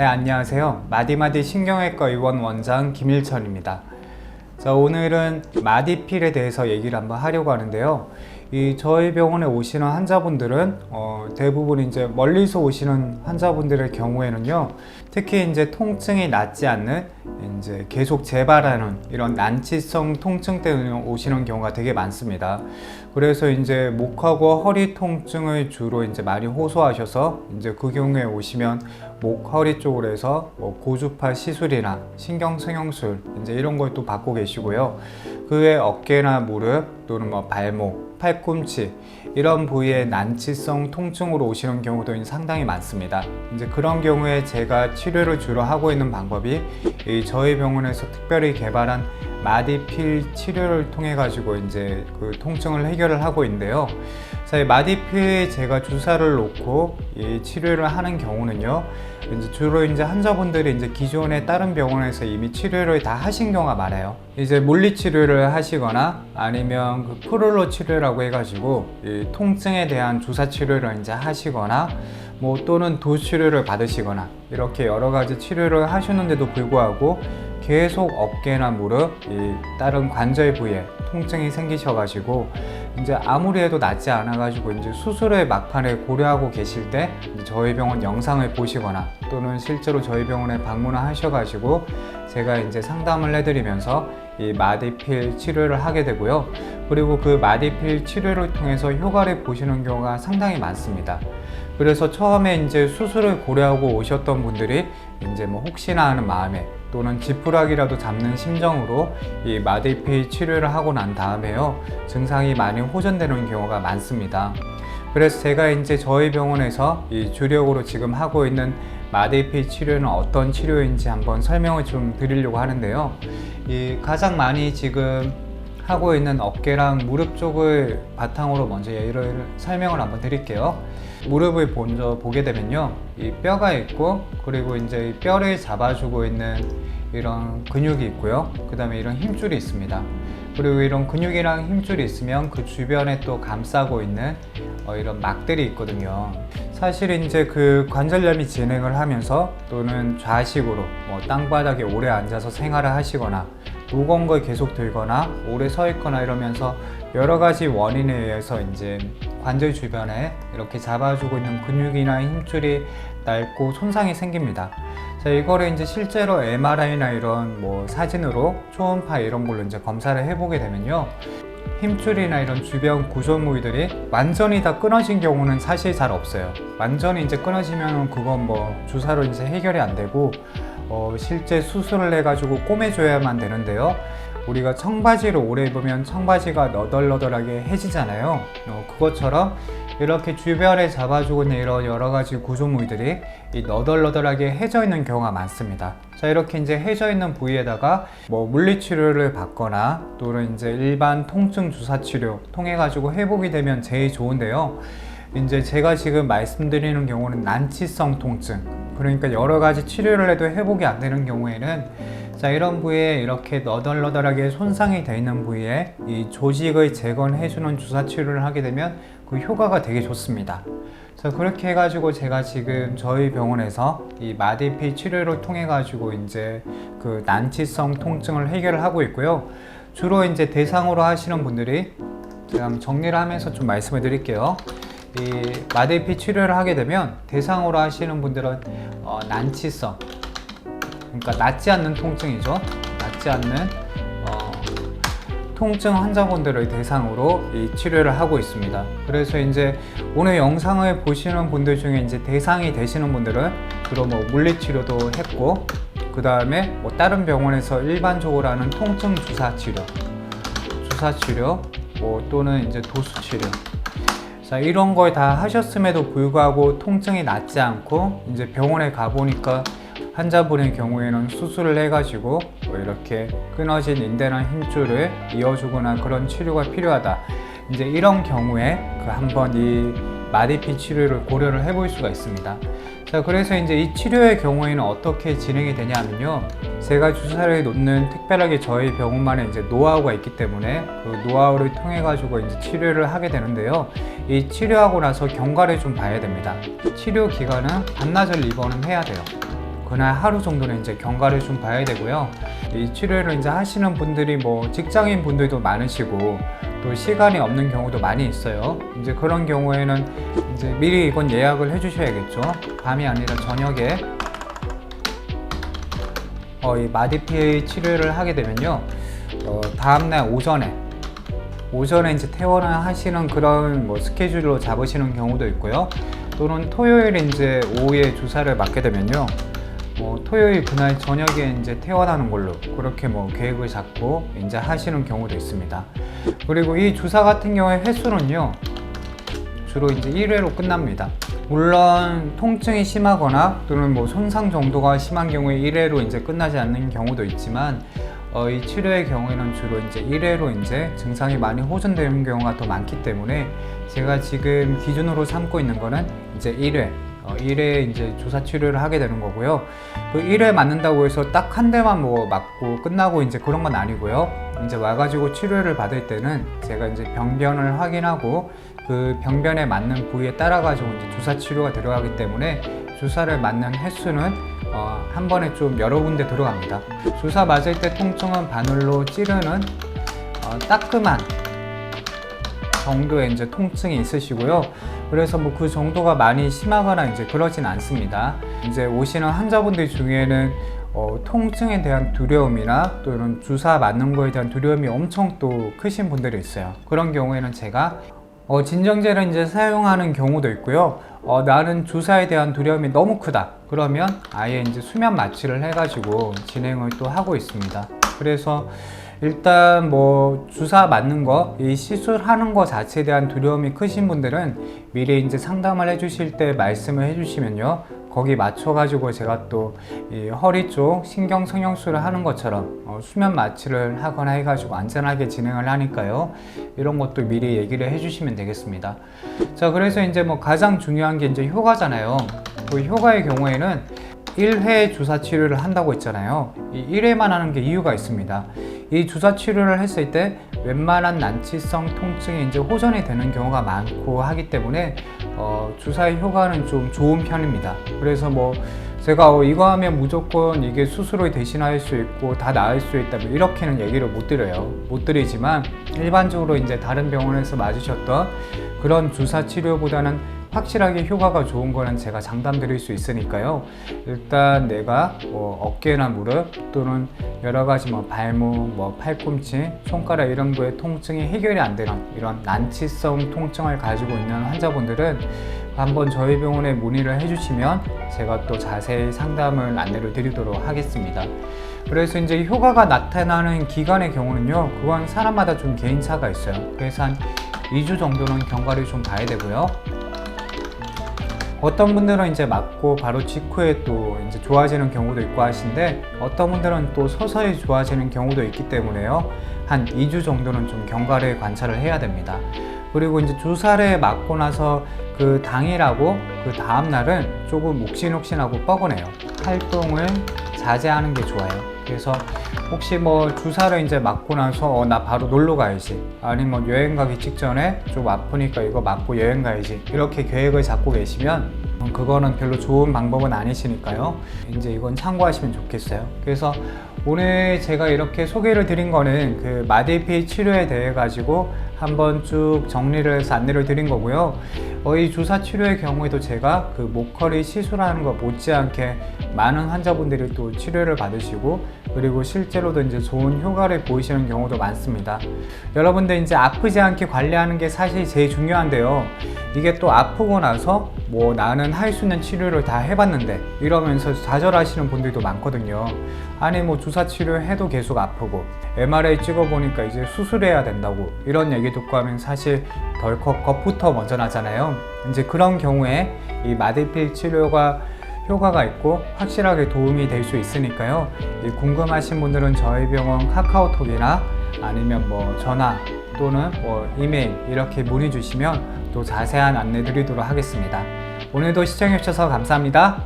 네, 안녕하세요. 마디마디 신경외과 의원 원장 김일천입니다. 자, 오늘은 마디필에 대해서 얘기를 한번 하려고 하는데요. 저희 병원에 오시는 환자분들은 대부분 이제 멀리서 오시는 환자분들의 경우에는요, 특히 이제 통증이 낫지 않는 이제 계속 재발하는 이런 난치성 통증 때문에 오시는 경우가 되게 많습니다. 그래서 이제 목하고 허리 통증을 주로 이제 많이 호소하셔서 이제 그 경우에 오시면 목, 허리 쪽으로 해서 뭐 고주파 시술이나 신경성형술 이제 이런 걸 또 받고 계시고요. 그 외 어깨나 무릎 또는 뭐 발목, 팔꿈치 이런 부위의 난치성 통증으로 오시는 경우도 상당히 많습니다. 이제 그런 경우에 제가 치료를 주로 하고 있는 방법이 저희 병원에서 특별히 개발한 마디필 치료를 통해 가지고 이제 그 통증을 해결을 하고 있는데요. 이 마디필 제가 주사를 놓고 이 치료를 하는 경우는요, 이제 주로 이제 환자분들이 이제 기존에 다른 병원에서 이미 치료를 다 하신 경우가 많아요. 이제 물리 치료를 하시거나 아니면 그 프롤로 치료라고 해가지고 이 통증에 대한 주사 치료를 이제 하시거나 뭐 또는 도 치료를 받으시거나 이렇게 여러 가지 치료를 하시는데도 불구하고 계속 어깨나 무릎, 이 다른 관절 부위에 통증이 생기셔가지고 이제 아무리 해도 낫지 않아가지고 이제 수술을 막판에 고려하고 계실 때 저희 병원 영상을 보시거나 또는 실제로 저희 병원에 방문을 하셔가지고 제가 이제 상담을 해드리면서 이 마디필 치료를 하게 되고요. 그리고 그 마디필 치료를 통해서 효과를 보시는 경우가 상당히 많습니다. 그래서 처음에 이제 수술을 고려하고 오셨던 분들이 이제 뭐 혹시나 하는 마음에 또는 지푸라기라도 잡는 심정으로 이 마디필 치료를 하고 난 다음에요, 증상이 많이 호전되는 경우가 많습니다. 그래서 제가 이제 저희 병원에서 이 주력으로 지금 하고 있는 마디필 치료는 어떤 치료인지 한번 설명을 좀 드리려고 하는데요. 이 가장 많이 지금 하고 있는 어깨랑 무릎 쪽을 바탕으로 먼저 예를 설명을 한번 드릴게요. 무릎을 먼저 보게 되면요, 이 뼈가 있고 그리고 이제 이 뼈를 잡아주고 있는 이런 근육이 있고요. 그 다음에 이런 힘줄이 있습니다. 그리고 이런 근육이랑 힘줄이 있으면 그 주변에 또 감싸고 있는 이런 막들이 있거든요. 사실 이제 그 관절염이 진행을 하면서 또는 좌식으로 뭐 땅바닥에 오래 앉아서 생활을 하시거나 무거운 걸 계속 들거나 오래 서 있거나 이러면서 여러 가지 원인에 의해서 이제 관절 주변에 이렇게 잡아주고 있는 근육이나 힘줄이 닳고 손상이 생깁니다. 자, 이거를 이제 실제로 MRI나 이런 뭐 사진으로 초음파 이런 걸로 이제 검사를 해보게 되면요, 힘줄이나 이런 주변 구조물들이 완전히 다 끊어진 경우는 사실 잘 없어요. 완전히 이제 끊어지면 그건 뭐 주사로 이제 해결이 안 되고 실제 수술을 해가지고 꼬매줘야만 되는데요. 우리가 청바지를 오래 입으면 청바지가 너덜너덜하게 해지잖아요. 그것처럼 이렇게 주변에 잡아주고 있는 이런 여러 가지 구조물들이 이 너덜너덜하게 해져 있는 경우가 많습니다. 자, 이렇게 이제 해져 있는 부위에다가 뭐 물리치료를 받거나 또는 이제 일반 통증 주사 치료 통해 가지고 회복이 되면 제일 좋은데요. 이제 제가 지금 말씀드리는 경우는 난치성 통증, 그러니까 여러 가지 치료를 해도 회복이 안 되는 경우에는 자, 이런 부위에 이렇게 너덜너덜하게 손상이 되어 있는 부위에 이 조직을 재건해주는 주사 치료를 하게 되면 그 효과가 되게 좋습니다. 자, 그렇게 해가지고 제가 지금 저희 병원에서 이 마디필 치료를 통해 가지고 이제 그 난치성 통증을 해결을 하고 있고요. 주로 이제 대상으로 하시는 분들이 제가 한번 정리를 하면서 좀 말씀을 드릴게요. 이 마디필 치료를 하게 되면 대상으로 하시는 분들은 난치성, 그러니까 낫지 않는 통증이죠. 낫지 않는 통증 환자분들을 대상으로 이 치료를 하고 있습니다. 그래서 이제 오늘 영상을 보시는 분들 중에 이제 대상이 되시는 분들은 주로 뭐 물리치료도 했고, 그 다음에 뭐 다른 병원에서 일반적으로 하는 통증 주사 치료, 뭐 또는 이제 도수 치료. 자, 이런 걸 다 하셨음에도 불구하고 통증이 낫지 않고 이제 병원에 가보니까 환자분의 경우에는 수술을 해가지고 뭐 이렇게 끊어진 인대나 힘줄을 이어주거나 그런 치료가 필요하다. 이제 이런 경우에 한번 이 마디필 치료를 고려를 해볼 수가 있습니다. 자, 그래서 이제 이 치료의 경우에는 어떻게 진행이 되냐면요, 제가 주사를 놓는 특별하게 저희 병원만의 이제 노하우가 있기 때문에 그 노하우를 통해 가지고 이제 치료를 하게 되는데요. 이 치료하고 나서 경과를 좀 봐야 됩니다. 치료 기간은 반나절 입원은 해야 돼요. 그날 하루 정도는 이제 경과를 좀 봐야 되고요. 이 치료를 이제 하시는 분들이 뭐 직장인 분들도 많으시고 또 시간이 없는 경우도 많이 있어요. 이제 그런 경우에는 이제 미리 이건 예약을 해주셔야겠죠. 밤이 아니라 저녁에 이 마디피 치료를 하게 되면요, 다음날 오전에 이제 퇴원을 하시는 그런 뭐 스케줄로 잡으시는 경우도 있고요. 또는 토요일 이제 오후에 주사를 맞게 되면요, 토요일 그날 저녁에 이제 퇴원하는 걸로 그렇게 뭐 계획을 잡고 이제 하시는 경우도 있습니다. 그리고 이 주사 같은 경우에 횟수는요, 주로 이제 1회로 끝납니다. 물론 통증이 심하거나 또는 뭐 손상 정도가 심한 경우에 1회로 이제 끝나지 않는 경우도 있지만, 이 치료의 경우에는 주로 이제 1회로 이제 증상이 많이 호전되는 경우가 더 많기 때문에 제가 지금 기준으로 삼고 있는 거는 이제 1회 이제 주사 치료를 하게 되는 거고요. 그 1회 맞는다고 해서 딱 한 대만 뭐 맞고 끝나고 이제 그런 건 아니고요. 이제 와가지고 치료를 받을 때는 제가 이제 병변을 확인하고 그 병변에 맞는 부위에 따라 가지고 이제 주사 치료가 들어가기 때문에 주사를 맞는 횟수는 한 번에 좀 여러 군데 들어갑니다. 주사 맞을 때 통증은 바늘로 찌르는 따끔한 정도의 이제 통증이 있으시고요. 그래서 뭐 그 정도가 많이 심하거나 이제 그러진 않습니다. 이제 오시는 환자분들 중에는 통증에 대한 두려움이나 또는 주사 맞는 거에 대한 두려움이 엄청 또 크신 분들이 있어요. 그런 경우에는 제가 진정제를 이제 사용하는 경우도 있고요. 나는 주사에 대한 두려움이 너무 크다. 그러면 아예 이제 수면 마취를 해가지고 진행을 또 하고 있습니다. 그래서 일단 뭐 주사 맞는 거, 이 시술하는 거 자체에 대한 두려움이 크신 분들은 미리 이제 상담을 해주실 때 말씀을 해주시면요, 거기 맞춰가지고 제가 또 이 허리 쪽 신경 성형술을 하는 것처럼 수면 마취를 하거나 해가지고 안전하게 진행을 하니까요. 이런 것도 미리 얘기를 해주시면 되겠습니다. 자, 그래서 이제 뭐 가장 중요한 게 이제 효과잖아요. 그 효과의 경우에는 1회 주사 치료를 한다고 했잖아요. 이 1회만 하는 게 이유가 있습니다. 이 주사 치료를 했을 때 웬만한 난치성 통증이 이제 호전이 되는 경우가 많고 하기 때문에 주사의 효과는 좀 좋은 편입니다. 그래서 뭐 제가 이거 하면 무조건 이게 수술을 대신할 수 있고 다 나을 수 있다 이렇게는 얘기를 못 드려요. 못 드리지만 일반적으로 이제 다른 병원에서 맞으셨던 그런 주사 치료보다는 확실하게 효과가 좋은 거는 제가 장담 드릴 수 있으니까요. 일단 내가 어깨나 무릎 또는 여러 가지 뭐 발목, 뭐 팔꿈치, 손가락 이런 거에 통증이 해결이 안 되는 이런 난치성 통증을 가지고 있는 환자분들은 한번 저희 병원에 문의를 해주시면 제가 또 자세히 상담을 안내를 드리도록 하겠습니다. 그래서 이제 효과가 나타나는 기간의 경우는요, 그건 사람마다 좀 개인차가 있어요. 그래서 한 2주 정도는 경과를 좀 봐야 되고요. 어떤 분들은 이제 맞고 바로 직후에 또 이제 좋아지는 경우도 있고 하신데, 어떤 분들은 또 서서히 좋아지는 경우도 있기 때문에요, 한 2주 정도는 좀 경과를 관찰을 해야 됩니다. 그리고 이제 주사를 맞고 나서 그 당일하고 그 다음날은 조금 욱신욱신하고 뻐근해요. 활동을 자제하는 게 좋아요. 그래서 혹시 뭐 주사를 이제 맞고 나서 나 바로 놀러 가야지, 아니면 여행 가기 직전에 좀 아프니까 이거 맞고 여행 가야지 이렇게 계획을 잡고 계시면 그거는 별로 좋은 방법은 아니시니까요. 이제 이건 참고하시면 좋겠어요. 그래서 오늘 제가 이렇게 소개를 드린 거는 그 마디피 치료에 대해 가지고 한번 쭉 정리를 해서 안내를 드린 거고요. 이 주사 치료의 경우에도 제가 그 목걸이 시술하는 것 못지않게 많은 환자분들이 또 치료를 받으시고, 그리고 실제로도 이제 좋은 효과를 보이시는 경우도 많습니다. 여러분들 이제 아프지 않게 관리하는 게 사실 제일 중요한데요. 이게 또 아프고 나서 뭐 나는 할 수 있는 치료를 다 해봤는데 이러면서 좌절하시는 분들도 많거든요. 아니 뭐 주사 치료해도 계속 아프고 MRI 찍어보니까 이제 수술해야 된다고 이런 얘기 듣고 하면 사실 덜컥 겁부터 먼저 나잖아요. 이제 그런 경우에 이 마디필 치료가 효과가 있고 확실하게 도움이 될 수 있으니까요. 궁금하신 분들은 저희 병원 카카오톡이나 아니면 뭐 전화 또는 뭐 이메일 이렇게 문의 주시면 또 자세한 안내 드리도록 하겠습니다. 오늘도 시청해 주셔서 감사합니다.